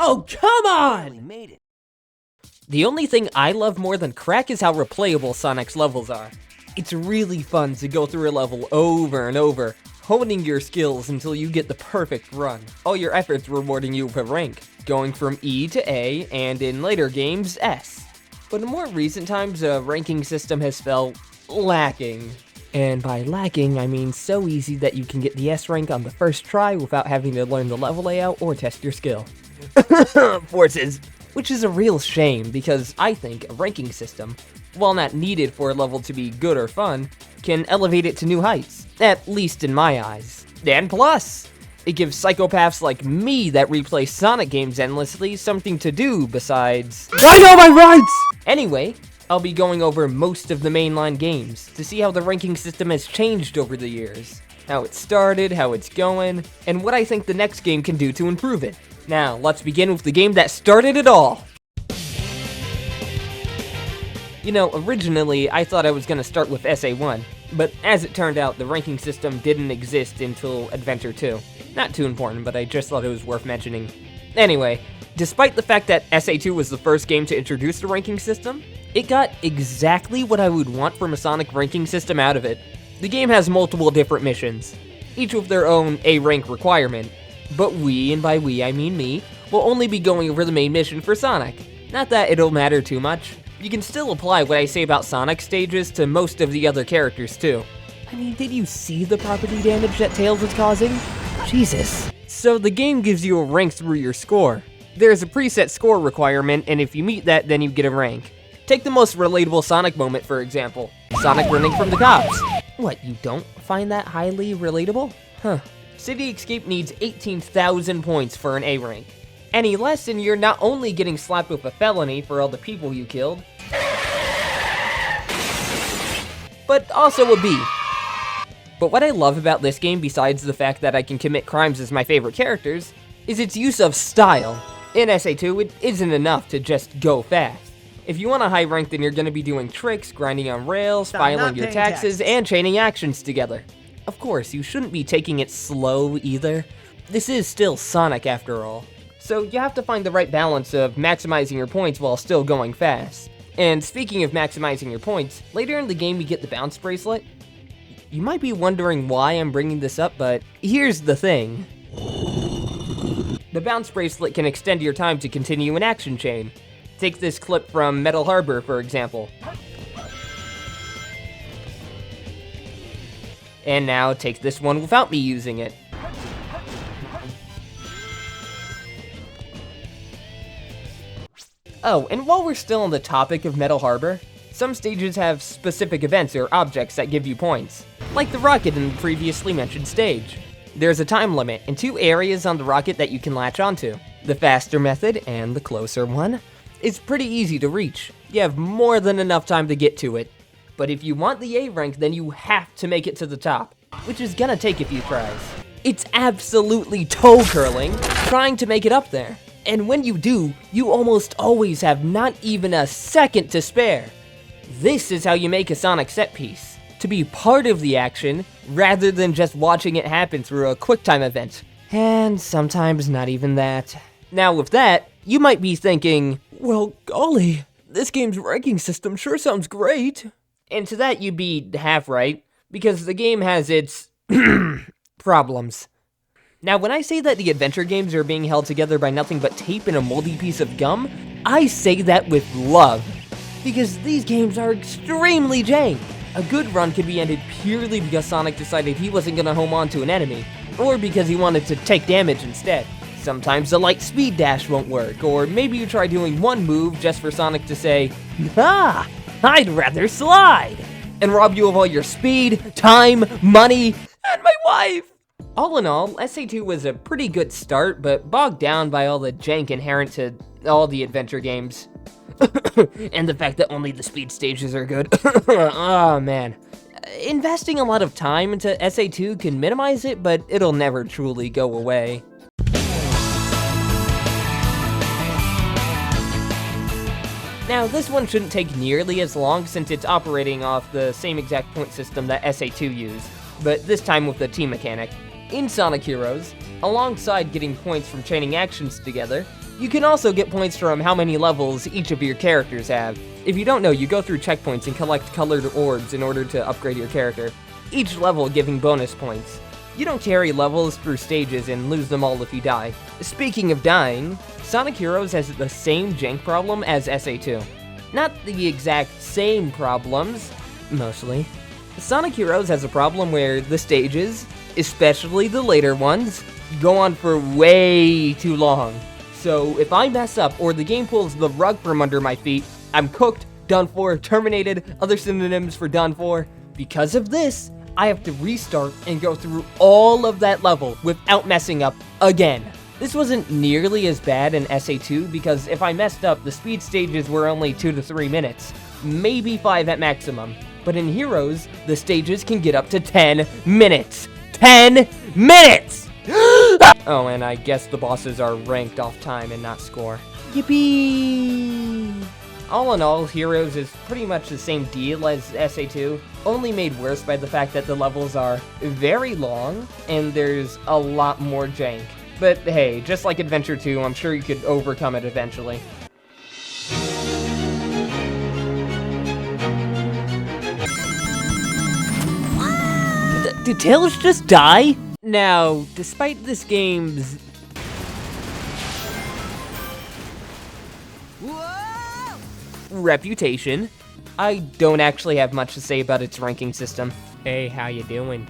Oh, come on! Made it. The only thing I love more than crack is how replayable Sonic's levels are. It's really fun to go through a level over and over, honing your skills until you get the perfect run. All your efforts rewarding you with a rank, going from E to A, and in later games, S. But in more recent times, a ranking system has felt lacking. And by lacking, I mean so easy that you can get the S rank on the first try without having to learn the level layout or test your skill. Forces. Which is a real shame, because I think a ranking system, while not needed for a level to be good or fun, can elevate it to new heights, at least in my eyes. And plus, it gives psychopaths like me that replay Sonic games endlessly something to do besides... I know my rights! Anyway, I'll be going over most of the mainline games to see how the ranking system has changed over the years, how it started, how it's going, and what I think the next game can do to improve it. Now, let's begin with the game that started it all. You know, originally, I thought I was going to start with SA1, but as it turned out, the ranking system didn't exist until Adventure 2. Not too important, but I just thought it was worth mentioning. Anyway, despite the fact that SA2 was the first game to introduce the ranking system, it got exactly what I would want from a Sonic ranking system out of it. The game has multiple different missions, each with their own A rank requirement. But we, and by we I mean me, will only be going over the main mission for Sonic. Not that it'll matter too much. You can still apply what I say about Sonic stages to most of the other characters too. I mean, did you see the property damage that Tails is causing? Jesus. So the game gives you a rank through your score. There's a preset score requirement, and if you meet that, then you get a rank. Take the most relatable Sonic moment, for example. Sonic running from the cops. What, you don't find that highly relatable? Huh. City Escape needs 18,000 points for an A rank. Any less and you're not only getting slapped with a felony for all the people you killed, but also a B. But what I love about this game, besides the fact that I can commit crimes as my favorite characters, is its use of style. In SA2, it isn't enough to just go fast. If you want a high rank, then you're going to be doing tricks, grinding on rails, filing your taxes, and chaining actions together. Of course, you shouldn't be taking it slow either. This is still Sonic after all. So you have to find the right balance of maximizing your points while still going fast. And speaking of maximizing your points, later in the game you get the bounce bracelet. You might be wondering why I'm bringing this up, but here's the thing. The bounce bracelet can extend your time to continue an action chain. Take this clip from Metal Harbor, for example. And now take this one without me using it. Oh, and while we're still on the topic of Metal Harbor, some stages have specific events or objects that give you points, like the rocket in the previously mentioned stage. There's a time limit and 2 areas on the rocket that you can latch onto. The faster method, and the closer one, is pretty easy to reach. You have more than enough time to get to it. But if you want the A rank, then you have to make it to the top, which is gonna take a few tries. It's absolutely toe curling trying to make it up there. And when you do, you almost always have not even a second to spare. This is how you make a Sonic set piece, to be part of the action rather than just watching it happen through a QuickTime event. And sometimes not even that. Now with that, you might be thinking, well, golly, this game's ranking system sure sounds great. And to that you'd be half right, because the game has its problems. Now when I say that the adventure games are being held together by nothing but tape and a moldy piece of gum, I say that with love. Because these games are extremely jank. A good run could be ended purely because Sonic decided he wasn't gonna home on to an enemy, or because he wanted to take damage instead. Sometimes the light speed dash won't work, or maybe you try doing one move just for Sonic to say, "Ah, I'd rather slide," and rob you of all your speed, time, money, and my wife. All in all, SA2 was a pretty good start, but bogged down by all the jank inherent to all the adventure games. And the fact that only the speed stages are good. Oh man. Investing a lot of time into SA2 can minimize it, but it'll never truly go away. Now, this one shouldn't take nearly as long since it's operating off the same exact point system that SA2 used, but this time with the team mechanic. In Sonic Heroes, alongside getting points from chaining actions together, You can also get points from how many levels each of your characters have. If you don't know, you go through checkpoints and collect colored orbs in order to upgrade your character, each level giving bonus points. You don't carry levels through stages and lose them all if you die. Speaking of dying, Sonic Heroes has the same jank problem as SA2. Not the exact same problems, mostly. Sonic Heroes has a problem where the stages, especially the later ones, go on for way too long. So if I mess up or the game pulls the rug from under my feet, I'm cooked, done for, terminated, other synonyms for done for. Because of this, I have to restart and go through all of that level without messing up again. This wasn't nearly as bad in SA2 because if I messed up, the speed stages were only 2 to 3 minutes, maybe 5 at maximum. But in Heroes, the stages can get up to 10 minutes. 10 minutes! Oh, and I guess the bosses are ranked off time and not score. Yippee! All in all, Heroes is pretty much the same deal as SA2, only made worse by the fact that the levels are very long and there's a lot more jank. But hey, just like Adventure 2, I'm sure you could overcome it eventually. Did Tails just die? Now, despite this game's reputation, I don't actually have much to say about its ranking system. Hey, how you doing?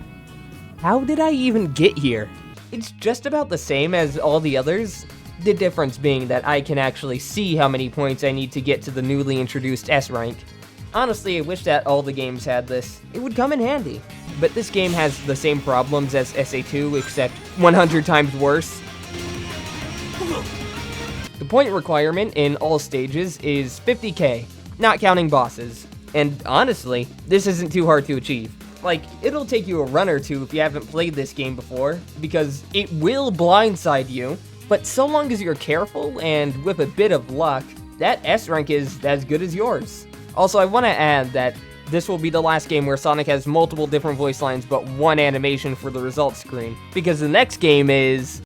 How did I even get here? It's just about the same as all the others, the difference being that I can actually see how many points I need to get to the newly introduced S rank. Honestly, I wish that all the games had this. It would come in handy. But this game has the same problems as SA2, except 100 times worse. The point requirement in all stages is 50k, not counting bosses. And honestly, this isn't too hard to achieve. Like, it'll take you a run or two if you haven't played this game before, because it will blindside you, but so long as you're careful and with a bit of luck, that S rank is as good as yours. Also, I want to add that this will be the last game where Sonic has multiple different voice lines but one animation for the results screen, because the next game is...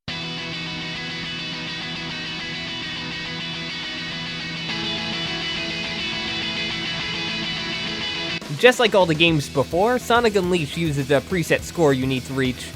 Just like all the games before, Sonic Unleashed uses a preset score you need to reach,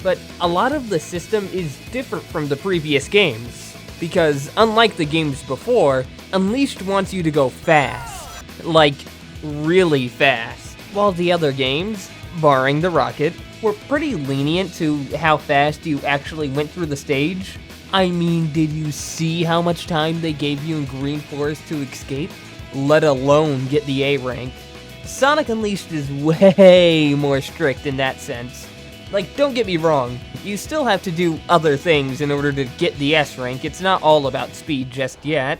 but a lot of the system is different from the previous games, because unlike the games before, Unleashed wants you to go fast, like really fast, while the other games, barring the rocket, were pretty lenient to how fast you actually went through the stage. I mean, did you see how much time they gave you in Green Forest to escape? Let alone get the A rank. Sonic Unleashed is way more strict in that sense. Like, don't get me wrong, you still have to do other things in order to get the S rank, it's not all about speed just yet.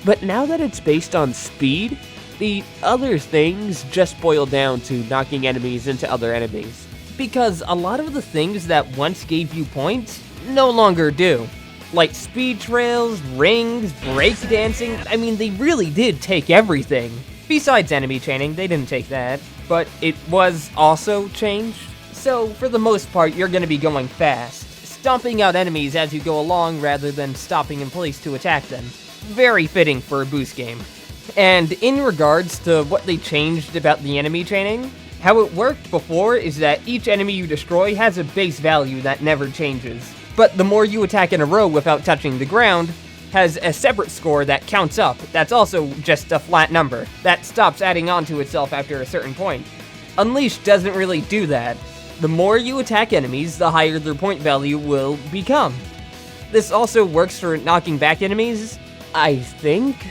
But now that it's based on speed, the other things just boil down to knocking enemies into other enemies. Because a lot of the things that once gave you points, no longer do. Like speed trails, rings, breakdancing, I mean, they really did take everything. Besides enemy chaining, they didn't take that, but it was also changed. So, for the most part, you're gonna be going fast, stomping out enemies as you go along rather than stopping in place to attack them. Very fitting for a boost game. And in regards to what they changed about the enemy chaining, how it worked before is that each enemy you destroy has a base value that never changes. But the more you attack in a row without touching the ground, has a separate score that counts up, that's also just a flat number, that stops adding on to itself after a certain point. Unleashed doesn't really do that. The more you attack enemies, the higher their point value will become. This also works for knocking back enemies, I think?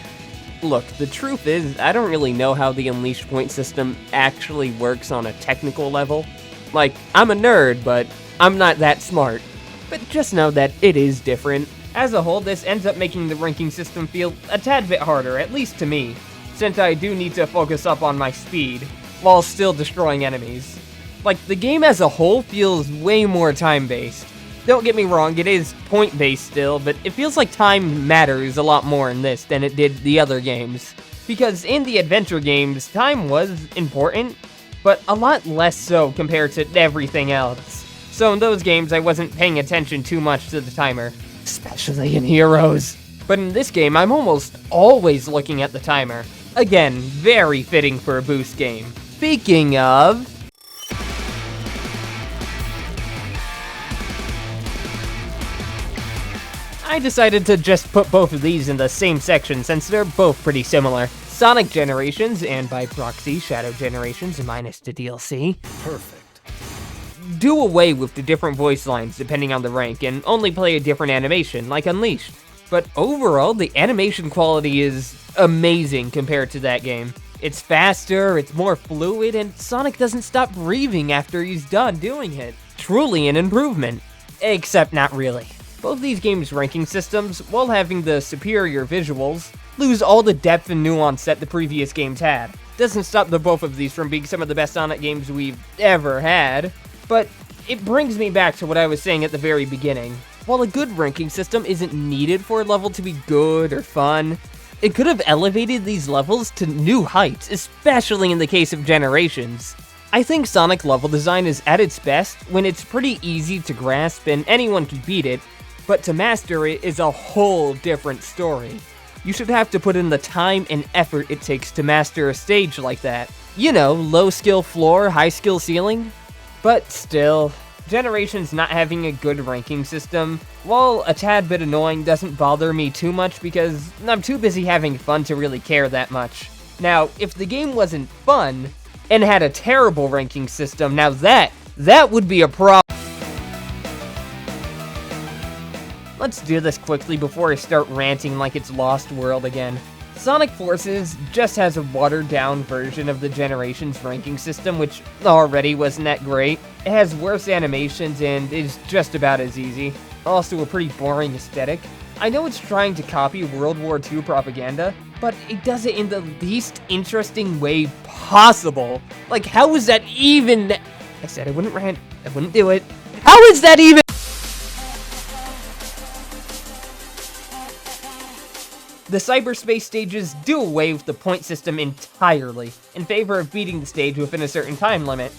Look, the truth is, I don't really know how the Unleashed point system actually works on a technical level. Like, I'm a nerd, but I'm not that smart. But just know that it is different. As a whole, this ends up making the ranking system feel a tad bit harder, at least to me, since I do need to focus up on my speed, while still destroying enemies. Like, the game as a whole feels way more time-based. Don't get me wrong, it is point-based still, but it feels like time matters a lot more in this than it did the other games. Because in the adventure games, time was important, but a lot less so compared to everything else. So in those games, I wasn't paying attention too much to the timer. Especially in Heroes. But in this game, I'm almost always looking at the timer. Again, very fitting for a boost game. Speaking of... I decided to just put both of these in the same section since they're both pretty similar. Sonic Generations, and by proxy, Shadow Generations minus the DLC. Perfect. Do away with the different voice lines depending on the rank and only play a different animation, like Unleashed. But overall, the animation quality is amazing compared to that game. It's faster, it's more fluid, and Sonic doesn't stop breathing after he's done doing it. Truly an improvement. Except not really. Both these games' ranking systems, while having the superior visuals, lose all the depth and nuance that the previous games had. Doesn't stop the both of these from being some of the best Sonic games we've ever had, but it brings me back to what I was saying at the very beginning. While a good ranking system isn't needed for a level to be good or fun, it could have elevated these levels to new heights, especially in the case of Generations. I think Sonic level design is at its best when it's pretty easy to grasp and anyone can beat it, but to master it is a whole different story. You should have to put in the time and effort it takes to master a stage like that. You know, low skill floor, high skill ceiling? But still, Generations not having a good ranking system, while a tad bit annoying, doesn't bother me too much because I'm too busy having fun to really care that much. Now, if the game wasn't fun, and had a terrible ranking system, now that would be a problem. Let's do this quickly before I start ranting like it's Lost World again. Sonic Forces just has a watered-down version of the Generations ranking system, which already wasn't that great. It has worse animations and is just about as easy. Also a pretty boring aesthetic. I know it's trying to copy World War II propaganda, but it does it in the least interesting way possible. Like, how is that even... I said I wouldn't rant, I wouldn't do it. How is that even... The cyberspace stages do away with the point system entirely, in favor of beating the stage within a certain time limit.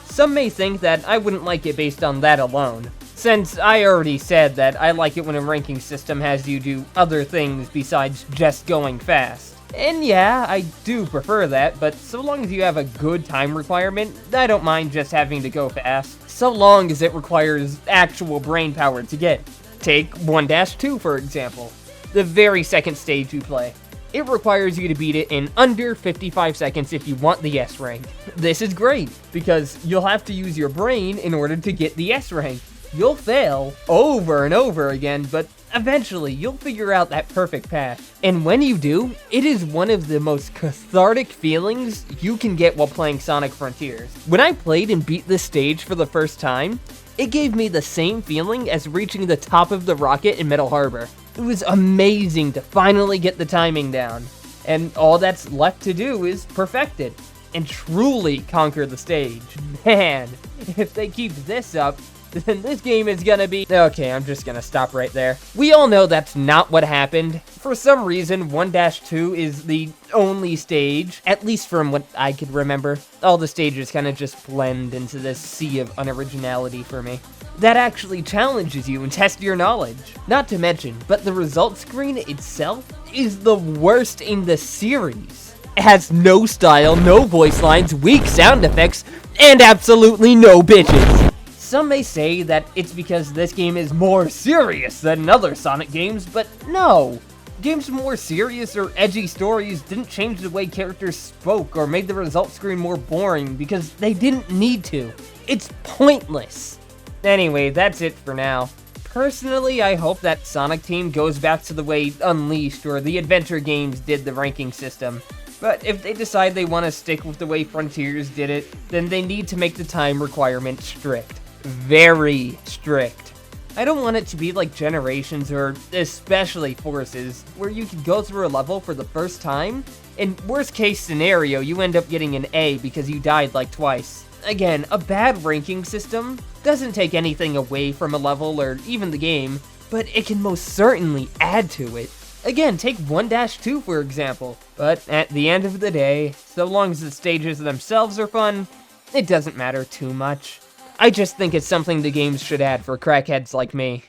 Some may think that I wouldn't like it based on that alone, since I already said that I like it when a ranking system has you do other things besides just going fast. And yeah, I do prefer that, but so long as you have a good time requirement, I don't mind just having to go fast, so long as it requires actual brain power to get. Take 1-2 for example. The very second stage you play. It requires you to beat it in under 55 seconds if you want the S rank. This is great, because you'll have to use your brain in order to get the S rank. You'll fail over and over again, but eventually you'll figure out that perfect path. And when you do, it is one of the most cathartic feelings you can get while playing Sonic Frontiers. When I played and beat this stage for the first time, it gave me the same feeling as reaching the top of the rocket in Metal Harbor. It was amazing to finally get the timing down, and all that's left to do is perfect it, and truly conquer the stage. Man, if they keep this up, then this game is gonna be... Okay, I'm just gonna stop right there. We all know that's not what happened. For some reason, 1-2 is the only stage, at least from what I could remember. All the stages kind of just blend into this sea of unoriginality for me. That actually challenges you and tests your knowledge. Not to mention, but the result screen itself is the worst in the series. It has no style, no voice lines, weak sound effects, and absolutely no bitches. Some may say that it's because this game is more serious than other Sonic games, but no. Games with more serious or edgy stories didn't change the way characters spoke or made the result screen more boring because they didn't need to. It's pointless. Anyway, that's it for now. Personally, I hope that Sonic Team goes back to the way Unleashed or the adventure games did the ranking system. But if they decide they want to stick with the way Frontiers did it, then they need to make the time requirement strict. Very strict. I don't want it to be like Generations or especially Forces, where you can go through a level for the first time, and worst case scenario, you end up getting an A because you died like twice. Again, a bad ranking system doesn't take anything away from a level or even the game, but it can most certainly add to it. Again, take 1-2 for example, but at the end of the day, so long as the stages themselves are fun, it doesn't matter too much. I just think it's something the games should add for crackheads like me.